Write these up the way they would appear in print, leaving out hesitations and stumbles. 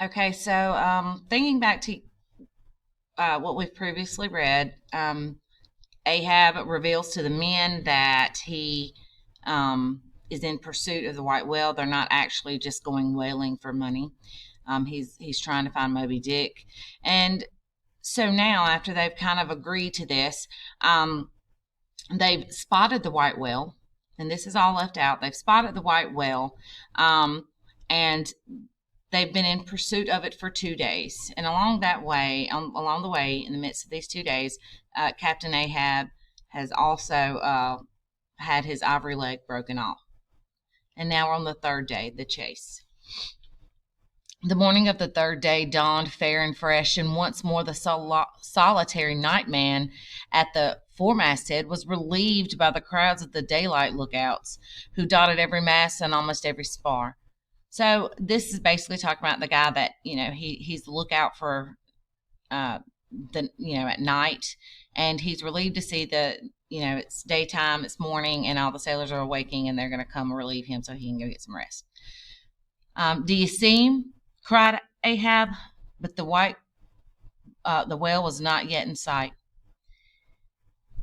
Okay, so thinking back to what we've previously read, Ahab reveals to the men that he is in pursuit of the white whale. They're not actually just going whaling for money. He's trying to find Moby Dick, and so now after they've kind of agreed to this, they've spotted the white whale, and this is all left out. They've spotted the white whale, and they've been in pursuit of it for 2 days. And along the way, in the midst of these 2 days, Captain Ahab has also had his ivory leg broken off. And now we're on the third day, the chase. The morning of the third day dawned fair and fresh, and once more the solitary nightman at the foremasthead was relieved by the crowds of the daylight lookouts, who dotted every mast and almost every spar. So this is basically talking about the guy that he's the lookout for at night, and he's relieved to see that it's daytime, it's morning, and all the sailors are awaking, and they're going to come relieve him so he can go get some rest. Do you see him? Cried Ahab, but the whale was not yet in sight.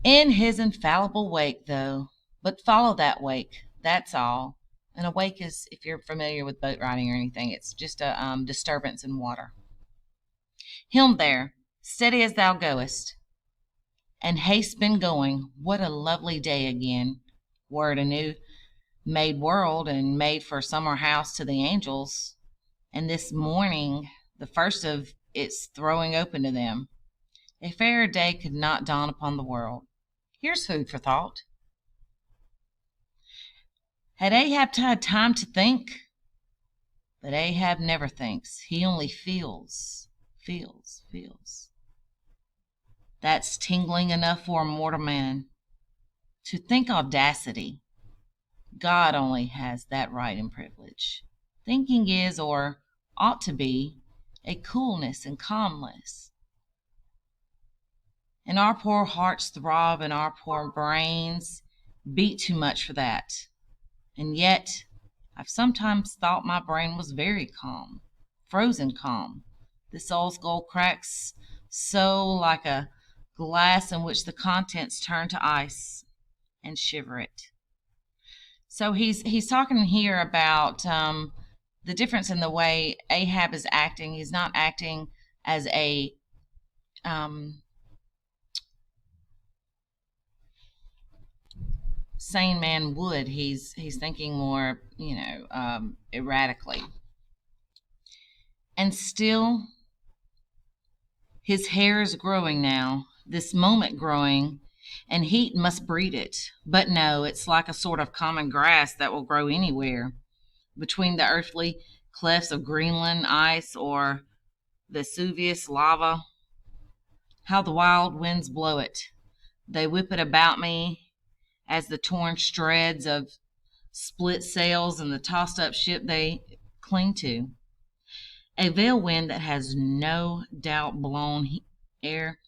In his infallible wake, though, but follow that wake. That's all. And a wake is, if you're familiar with boat riding or anything, it's just a disturbance in water. Him there, steady as thou goest, and haste been going. What a lovely day again, were it a new made world and made for summer house to the angels, and this morning the first of its throwing open to them. A fairer day could not dawn upon the world. Here's food for thought. Had Ahab had time to think? But Ahab never thinks. He only feels. That's tingling enough for a mortal man. To think audacity. God only has that right and privilege. Thinking is, or ought to be, a coolness and calmness. And our poor hearts throb and our poor brains beat too much for that. And yet, I've sometimes thought my brain was very calm, frozen calm. This old skull cracks so like a glass in which the contents turn to ice and shiver it. So he's talking here about the difference in the way Ahab is acting. He's not acting as a sane man would. He's thinking more, erratically. And still, his hair is growing now, this moment growing, and heat must breed it. But no, it's like a sort of common grass that will grow anywhere, between the earthly clefts of Greenland ice or Vesuvius lava. How the wild winds blow it. They whip it about me as the torn shreds of split sails and the tossed up ship they cling to. A veil wind that has no doubt blown air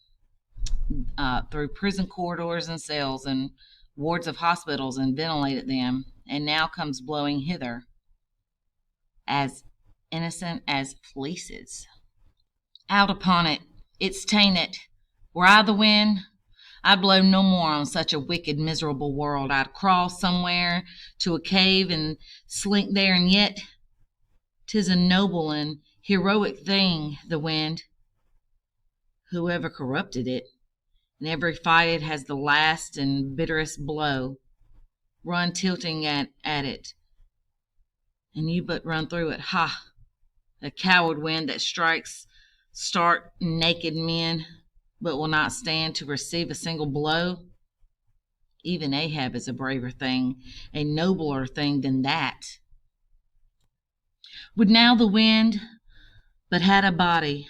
through prison corridors and cells and wards of hospitals and ventilated them, and now comes blowing hither, as innocent as fleeces. Out upon it, it's tainted. Were I the wind, I'd blow no more on such a wicked, miserable world. I'd crawl somewhere to a cave and slink there, and yet 'tis a noble and heroic thing, the wind. Whoever corrupted it, in every fight it has the last and bitterest blow. Run tilting at it, and you but run through it. Ha! The coward wind that strikes stark, naked men, but will not stand to receive a single blow. Even Ahab is a braver thing, a nobler thing than that. Would now the wind but had a body,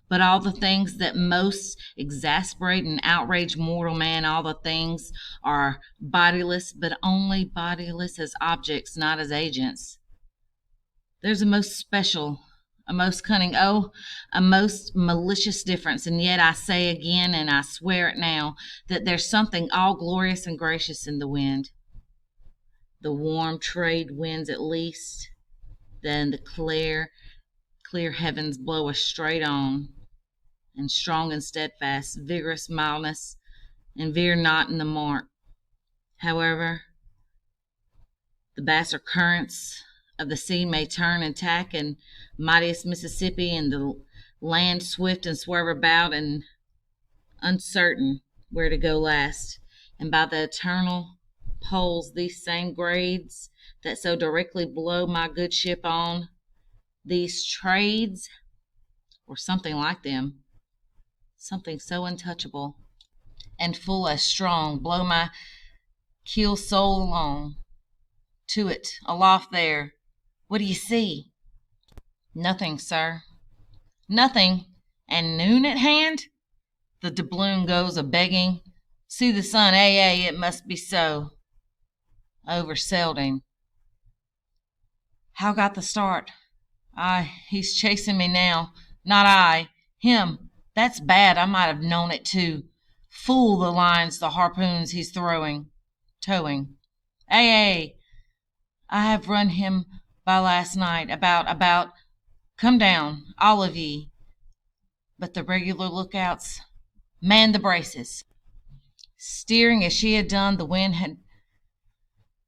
but all the things that most exasperate and outrage mortal man, all the things are bodiless, but only bodiless as objects, not as agents. There's a most special, a most cunning, oh, a most malicious difference. And yet I say again, and I swear it now, that there's something all glorious and gracious in the wind. The warm trade winds at least, then the Clear heavens blow us straight on, and strong and steadfast, vigorous mildness, and veer not in the mark. However, the vaster currents of the sea may turn and tack, and mightiest Mississippi, and the land swift and swerve about, and uncertain where to go last. And by the eternal poles, these same grades that so directly blow my good ship on, these trades, or something like them, something so untouchable and full as strong, blow my keel soul along. To it, aloft there, what do you see? Nothing, sir. Nothing. And noon at hand? The doubloon goes a-begging. See the sun, it must be so. Overselding. How got the start? Aye, he's chasing me now. Not I. Him. That's bad. I might have known it too. Fool the lines, the harpoons he's towing. I have run him by last night. About. Come down, all of ye. But the regular lookouts, man the braces. Steering as she had done, the wind had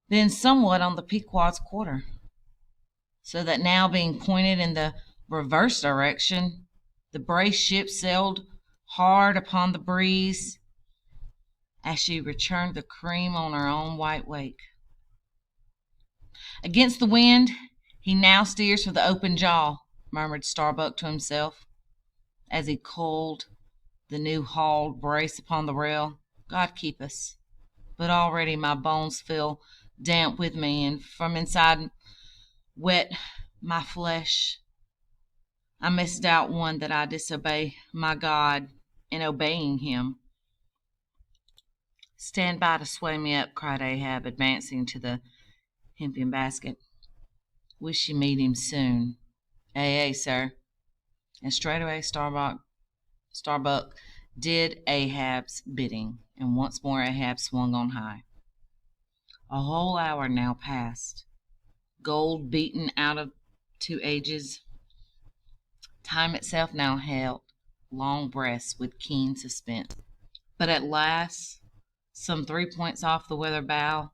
been somewhat on the Pequod's quarter, so that now, being pointed in the reverse direction, the braced ship sailed hard upon the breeze as she returned the cream on her own white wake. Against the wind, he now steers for the open jaw, murmured Starbuck to himself, as he coiled the new hauled brace upon the rail. God keep us. But already my bones feel damp with me, and from inside wet my flesh. I misdoubt one that I disobey my God in obeying him. Stand by to sway me up, cried Ahab, advancing to the hempen basket. Wish you meet him soon. Aye, sir. And straightway Starbuck did Ahab's bidding, and once more Ahab swung on high. A whole hour now passed, gold beaten out of 2 ages. Time itself now held long breaths with keen suspense. But at last, some 3 points off the weather bow,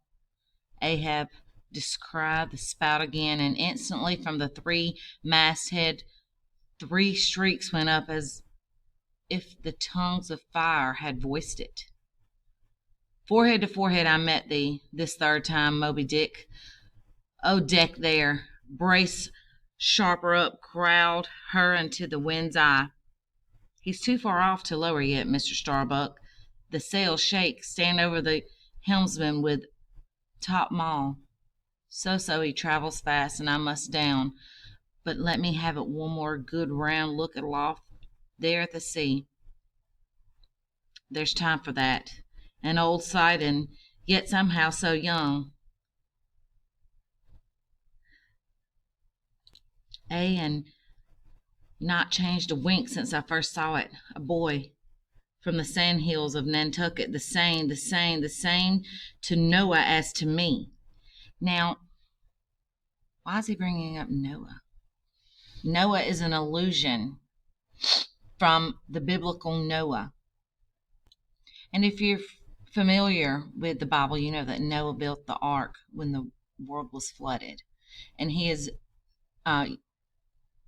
Ahab descried the spout again, and instantly from the 3 masthead 3 shrieks went up as if the tongues of fire had voiced it. Forehead to forehead I met thee, this 3rd time, Moby Dick. Oh, deck there, brace sharper up, crowd her into the wind's eye. He's too far off to lower yet, Mr. Starbuck. The sails shake, stand over the helmsman with top maul. So he travels fast, and I must down. But let me have it one more good round look aloft there at the sea. There's time for that. An old sight, and yet somehow so young. And not changed a wink since I first saw it. A boy from the sand hills of Nantucket, the same to Noah as to me. Now, why is he bringing up Noah? Noah is an allusion from the biblical Noah. And if you're familiar with the Bible, you know that Noah built the ark when the world was flooded. And he is,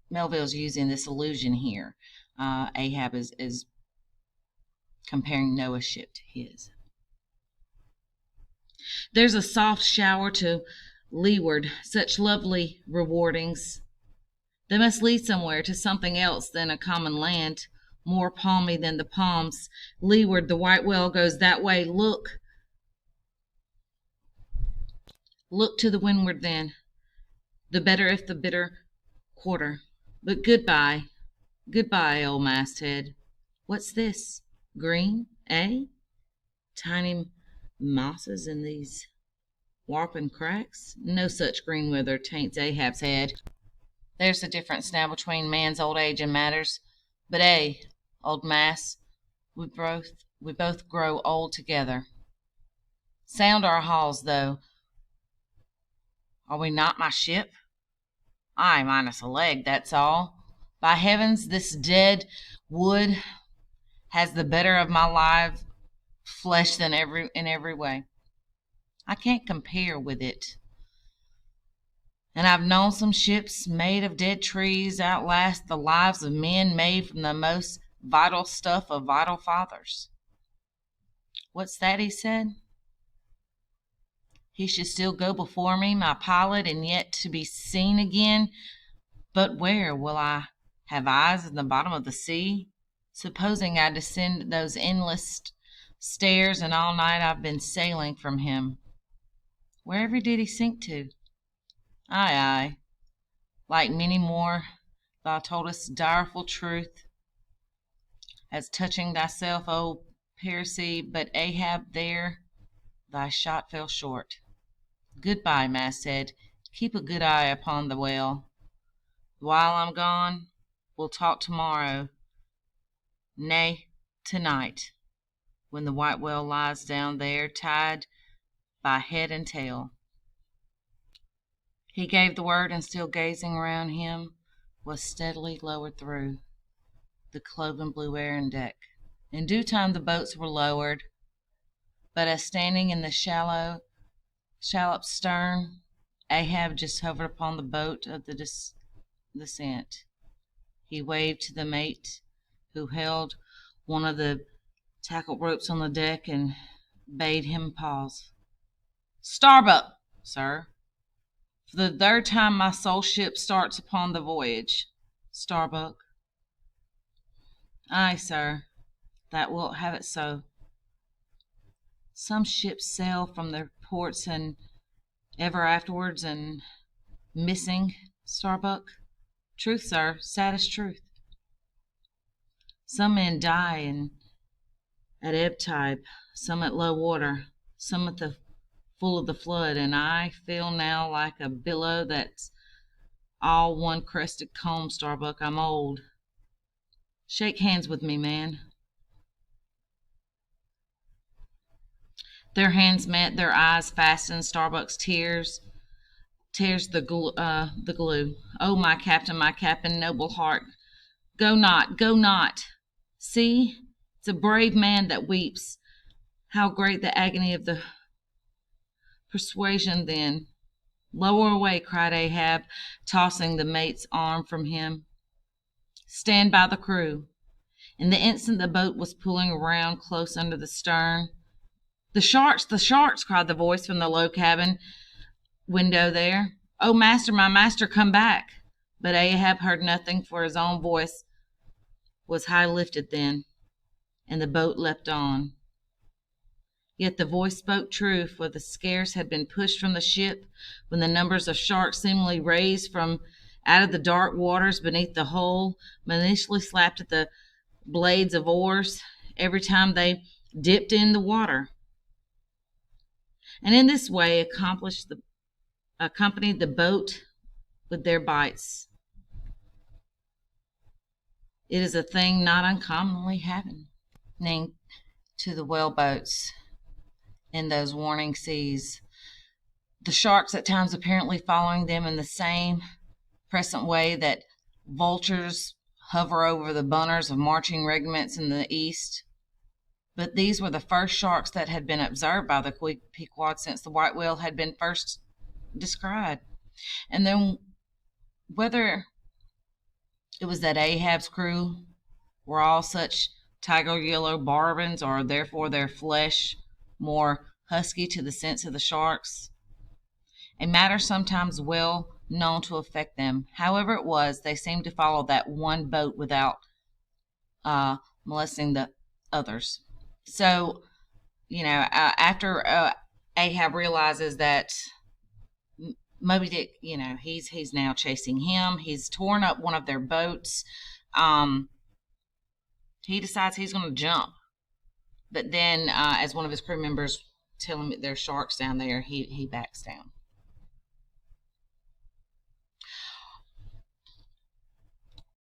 Melville's using this allusion here. Ahab is comparing Noah's ship to his. There's a soft shower to leeward, such lovely rewardings. They must lead somewhere to something else than a common land, more palmy than the palms. Leeward, the white whale goes that way. Look to the windward then, the better if the bitter quarter. But goodbye, old masthead. What's this? Green, eh? Tiny mosses in these warping cracks? No such green weather taints Ahab's head. There's a difference now between man's old age and matters. But old mass, we both grow old together. Sound our hawse, though. Are we not my ship? Aye, minus a leg, that's all. By heavens, this dead wood has the better of my live flesh than in every way. I can't compare with it. And I've known some ships made of dead trees outlast the lives of men made from the most vital stuff of vital fathers. What's that, he said? He should still go before me, my pilot, and yet to be seen again. But where will I have eyes in the bottom of the sea? Supposing I descend those endless stairs, and all night I've been sailing from him. Wherever did he sink to? Aye, aye. Like many more, thou toldest direful truth as touching thyself, O Parsee, but Ahab, there thy shot fell short. Goodbye, masthead. Keep a good eye upon the whale. While I'm gone, we'll talk tomorrow. Nay, tonight, when the white whale lies down there, tied by head and tail. He gave the word, and still gazing around him, was steadily lowered through the cloven blue air and deck. In due time the boats were lowered, but as standing in the shallop stern, Ahab just hovered upon the boat of the descent. He waved to the mate, who held one of the tackle ropes on the deck, and bade him pause. Starbuck, sir. For the third time my soul ship starts upon the voyage. Starbuck. Aye, sir, that wilt have it so. Some ships sail from their ports and ever afterwards and missing, Starbuck. Truth, sir, saddest truth. Some men die at ebb tide, some at low water, some at the full of the flood, and I feel now like a billow that's all one crested comb, Starbuck. I'm old. Shake hands with me, man. Their hands met, their eyes fastened. Starbuck's tears the glue. Oh, my captain, noble heart, go not, go not. See, it's a brave man that weeps. How great the agony of the persuasion then. Lower away, cried Ahab, tossing the mate's arm from him. Stand by the crew. In the instant the boat was pulling around close under the stern. The sharks, cried the voice from the low cabin window there. Oh, master, my master, come back. But Ahab heard nothing, for his own voice was high lifted then, and the boat leapt on. Yet the voice spoke true, for the scarce had been pushed from the ship when the numbers of sharks seemingly raised from out of the dark waters beneath the hull, maliciously slapped at the blades of oars every time they dipped in the water, and in this way accompanied the boat with their bites. It is a thing not uncommonly happening to the whaleboats in those warning seas, the sharks at times apparently following them in the same present way that vultures hover over the banners of marching regiments in the east. But these were the first sharks that had been observed by the Pequod since the white whale had been first descried. And then whether it was that Ahab's crew were all such tiger yellow barbons, or therefore their flesh more husky to the sense of the sharks, a matter sometimes well known to affect them. However it was, they seemed to follow that one boat without molesting the others. So, after Ahab realizes that Moby Dick, he's now chasing him. He's torn up one of their boats. He decides he's going to jump. But then, as one of his crew members tell him that there's sharks down there, he backs down.